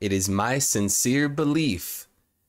It is my sincere belief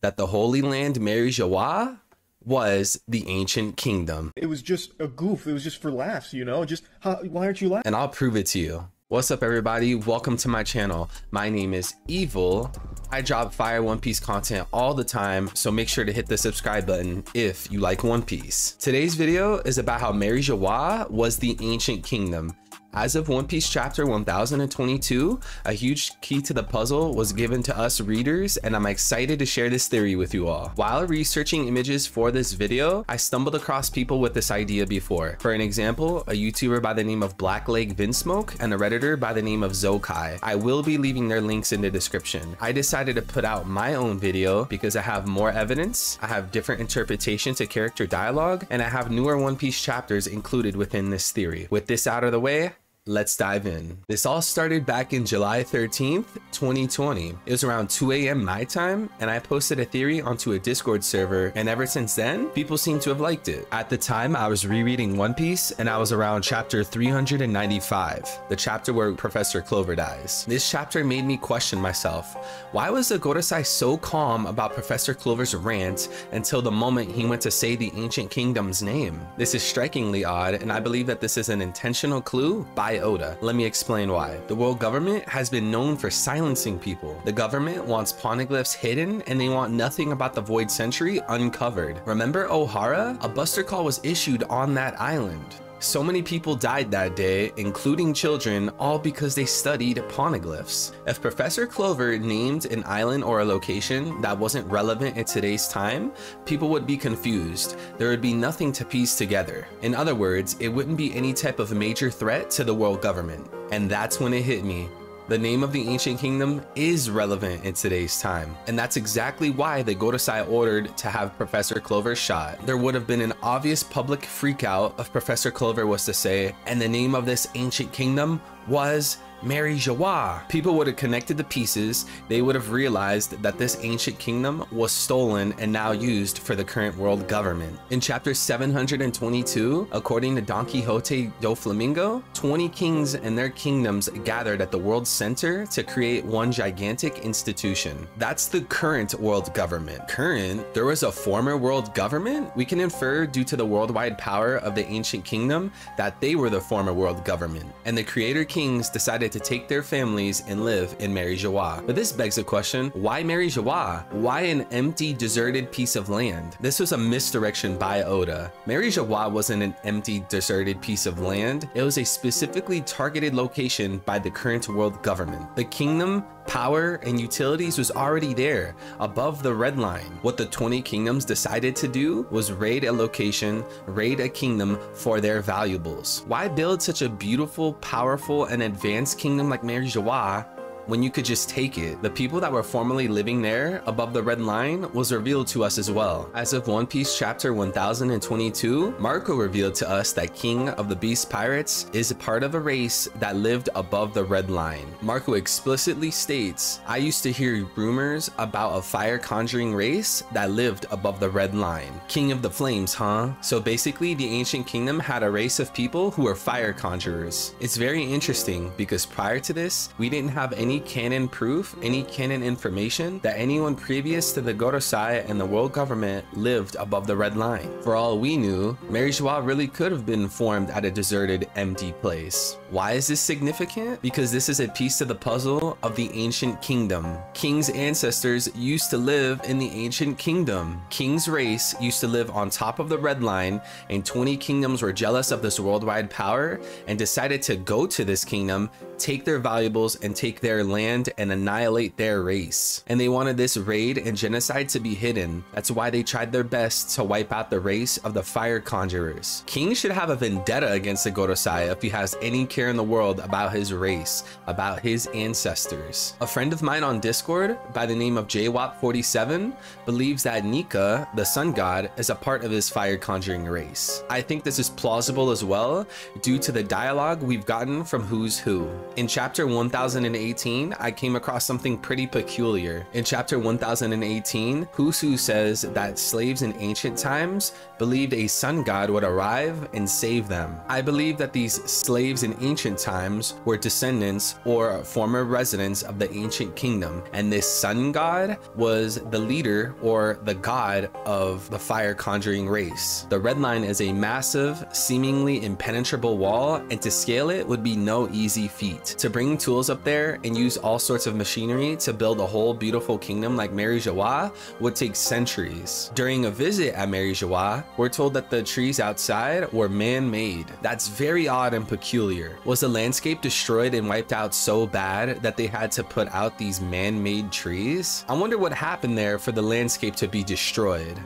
that the Holy Land Geoise was the ancient kingdom. It was just a goof. It was just for laughs, you know? Why aren't you laughing? And I'll prove it to you. What's up, everybody? Welcome to my channel. My name is Evil. I drop fire One Piece content all the time, so make sure to hit the subscribe button if you like One Piece. Today's video is about how Geoise was the ancient kingdom. As of One Piece chapter 1022, a huge key to the puzzle was given to us readers, and I'm excited to share this theory with you all. While researching images for this video, I stumbled across people with this idea before. For an example, a YouTuber by the name of Blackleg Vinsmoke and a Redditor by the name of Zokai. I will be leaving their links in the description. I decided to put out my own video because I have more evidence, I have different interpretation to character dialogue, and I have newer One Piece chapters included within this theory. With this out of the way, let's dive in. This all started back in July 13th, 2020. It was around 2 a.m. my time, and I posted a theory onto a Discord server, and ever since then, people seem to have liked it. At the time, I was rereading One Piece, and I was around chapter 395, the chapter where Professor Clover dies. This chapter made me question myself. Why was the Geoise so calm about Professor Clover's rant until the moment he went to say the ancient kingdom's name? This is strikingly odd, and I believe that this is an intentional clue by Oda. Let me explain why. The world government has been known for silencing people. The government wants poneglyphs hidden, and they want nothing about the Void Century uncovered. Remember Ohara? A buster call was issued on that island. So many people died that day, including children, all because they studied poneglyphs. If Professor Clover named an island or a location that wasn't relevant in today's time, people would be confused. There would be nothing to piece together. In other words, it wouldn't be any type of major threat to the world government. And that's when it hit me. The name of the ancient kingdom is relevant in today's time, and that's exactly why the Geoise ordered to have Professor Clover shot. There would have been an obvious public freakout if Professor Clover was to say, and the name of this ancient kingdom was Geoise. People would have connected the pieces. They would have realized that this ancient kingdom was stolen and now used for the current world government. In chapter 722, according to Don Quixote do Flamingo, 20 kings and their kingdoms gathered at the world's center to create one gigantic institution. That's the current world government. Current? There was a former world government? We can infer, due to the worldwide power of the ancient kingdom, that they were the former world government, and the creator kings decided to take their families and live in Geoise. But this begs the question, why Geoise? Why an empty, deserted piece of land? This was a misdirection by Oda. Geoise wasn't an empty, deserted piece of land. It was a specifically targeted location by the current world government. The kingdom, power, and utilities was already there, above the red line. What the 20 kingdoms decided to do was raid a location, raid a kingdom for their valuables. Why build such a beautiful, powerful, and advanced kingdom like Geoise when you could just take it? The people that were formerly living there above the red line was revealed to us as well. As of One Piece chapter 1022, Marco revealed to us that King of the Beast Pirates is a part of a race that lived above the red line. Marco explicitly states, I used to hear rumors about a fire conjuring race that lived above the red line. King of the Flames, huh? So basically, the ancient kingdom had a race of people who were fire conjurers. It's very interesting because prior to this, we didn't have any canon proof, any canon information that anyone previous to the Geoise and the world government lived above the red line. For all we knew, Geoise really could have been formed at a deserted, empty place. Why is this significant? Because this is a piece to the puzzle of the ancient kingdom. King's ancestors used to live in the ancient kingdom. King's race used to live on top of the red line, and 20 kingdoms were jealous of this worldwide power and decided to go to this kingdom, take their valuables, and take their land and annihilate their race. And they wanted this raid and genocide to be hidden. That's why they tried their best to wipe out the race of the fire conjurers. King should have a vendetta against the Geoise if he has any care in the world about his race, about his ancestors. A friend of mine on Discord by the name of JWAP47 believes that Nika, the sun god, is a part of his fire conjuring race. I think this is plausible as well due to the dialogue we've gotten from Who's Who. In chapter 1018, 18, I came across something pretty peculiar. In chapter 1018, Husu says that slaves in ancient times believed a sun god would arrive and save them. I believe that these slaves in ancient times were descendants or former residents of the ancient kingdom, and this sun god was the leader or the god of the fire conjuring race. The red line is a massive, seemingly impenetrable wall, and to scale it would be no easy feat. To bring tools up there and use all sorts of machinery to build a whole beautiful kingdom like Mary Geoise would take centuries. During a visit at Mary Geoise, we're told that the trees outside were man-made. That's very odd and peculiar. Was the landscape destroyed and wiped out so bad that they had to put out these man-made trees? I wonder what happened there for the landscape to be destroyed.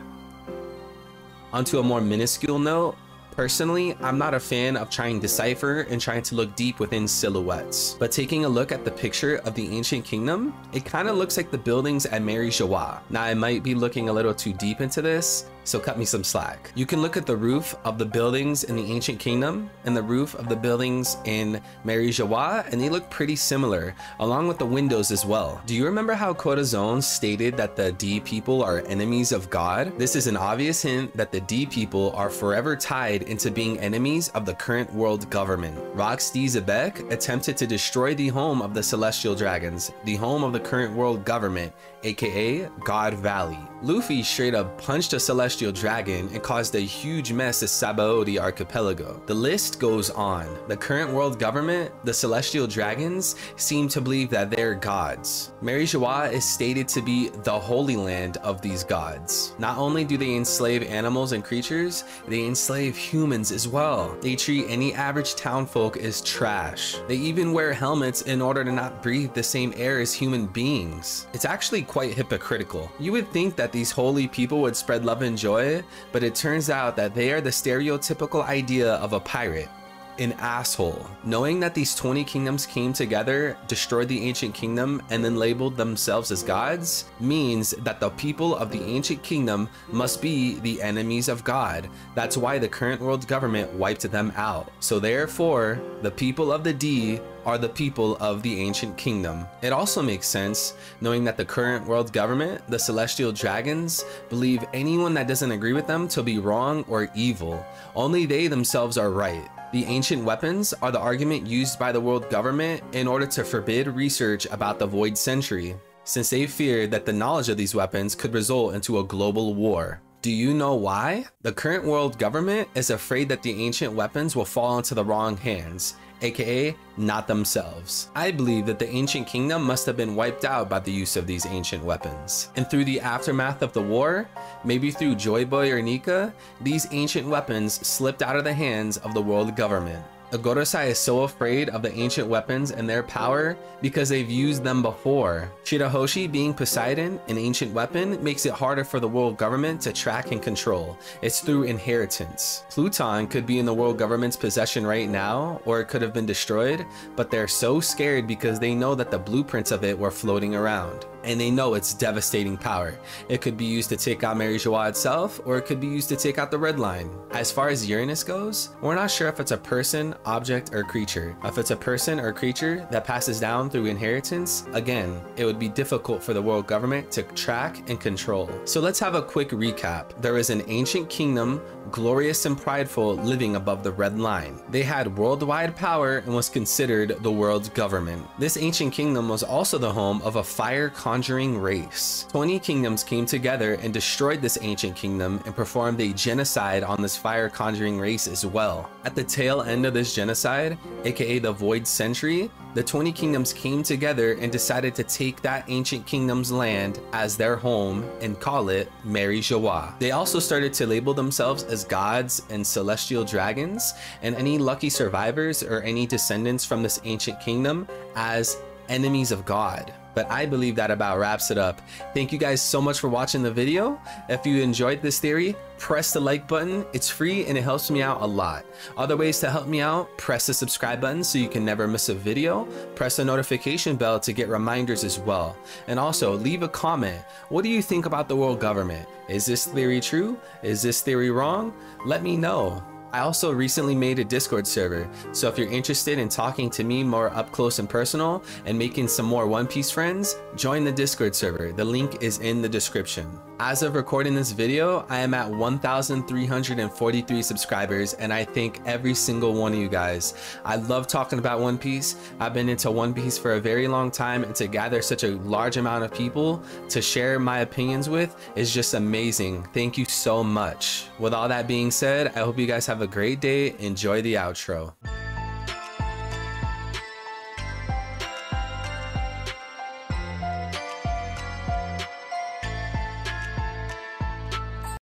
Onto a more minuscule note, personally, I'm not a fan of trying to decipher and trying to look deep within silhouettes, but taking a look at the picture of the ancient kingdom, it kind of looks like the buildings at Mary Geoise. Now, I might be looking a little too deep into this, so cut me some slack. You can look at the roof of the buildings in the ancient kingdom and the roof of the buildings in Mary Geoise, and they look pretty similar, along with the windows as well. Do you remember how Corazon stated that the D people are enemies of God? This is an obvious hint that the D people are forever tied into being enemies of the current world government. Rox D. Zebek attempted to destroy the home of the celestial dragons, the home of the current world government, aka God Valley. Luffy straight up punched a celestial dragon and caused a huge mess to Sabaody archipelago. The list goes on. The current world government, the celestial dragons, seem to believe that they're gods. Mary Geoise is stated to be the holy land of these gods. Not only do they enslave animals and creatures, they enslave humans as well. They treat any average townfolk as trash. They even wear helmets in order to not breathe the same air as human beings. It's actually quite hypocritical. You would think that these holy people would spread love and joy, but it turns out that they are the stereotypical idea of a pirate. An asshole. Knowing that these 20 kingdoms came together, destroyed the ancient kingdom, and then labeled themselves as gods means that the people of the ancient kingdom must be the enemies of God. That's why the current world government wiped them out. So therefore, the people of the D are the people of the ancient kingdom. It also makes sense knowing that the current world government, the celestial dragons, believe anyone that doesn't agree with them to be wrong or evil. Only they themselves are right. The ancient weapons are the argument used by the world government in order to forbid research about the Void Century, since they feared that the knowledge of these weapons could result into a global war. Do you know why? The current world government is afraid that the ancient weapons will fall into the wrong hands, aka not themselves. I believe that the ancient kingdom must have been wiped out by the use of these ancient weapons. And through the aftermath of the war, maybe through Joy Boy or Nika, these ancient weapons slipped out of the hands of the world government. Gorosei is so afraid of the ancient weapons and their power because they've used them before. Shirahoshi being Poseidon, an ancient weapon, makes it harder for the world government to track and control. It's through inheritance. Pluton could be in the world government's possession right now, or it could have been destroyed, but they're so scared because they know that the blueprints of it were floating around. And they know its devastating power. It could be used to take out Mary Geoise itself, or it could be used to take out the Red Line. As far as Uranus goes, we're not sure if it's a person, object, or creature. If it's a person or creature that passes down through inheritance, again, it would be difficult for the world government to track and control. So let's have a quick recap. There is an ancient kingdom, glorious and prideful, living above the Red Line. They had worldwide power and was considered the world's government. This ancient kingdom was also the home of a fire conjuring race. 20 kingdoms came together and destroyed this ancient kingdom and performed a genocide on this fire conjuring race as well. At the tail end of this genocide, aka the Void Century, the 20 kingdoms came together and decided to take that ancient kingdom's land as their home and call it Mary Geoise. They also started to label themselves as gods and celestial dragons, and any lucky survivors or any descendants from this ancient kingdom as enemies of God. But I believe that about wraps it up. Thank you guys so much for watching the video. If you enjoyed this theory, press the like button. It's free and it helps me out a lot. Other ways to help me out, press the subscribe button so you can never miss a video. Press the notification bell to get reminders as well. And also leave a comment. What do you think about the world government? Is this theory true? Is this theory wrong? Let me know. I also recently made a Discord server, so if you're interested in talking to me more up close and personal and making some more One Piece friends, join the Discord server. The link is in the description. As of recording this video, I am at 1,343 subscribers, and I thank every single one of you guys. I love talking about One Piece. I've been into One Piece for a very long time, and to gather such a large amount of people to share my opinions with is just amazing. Thank you so much. With all that being said, I hope you guys have a great day. Enjoy the outro.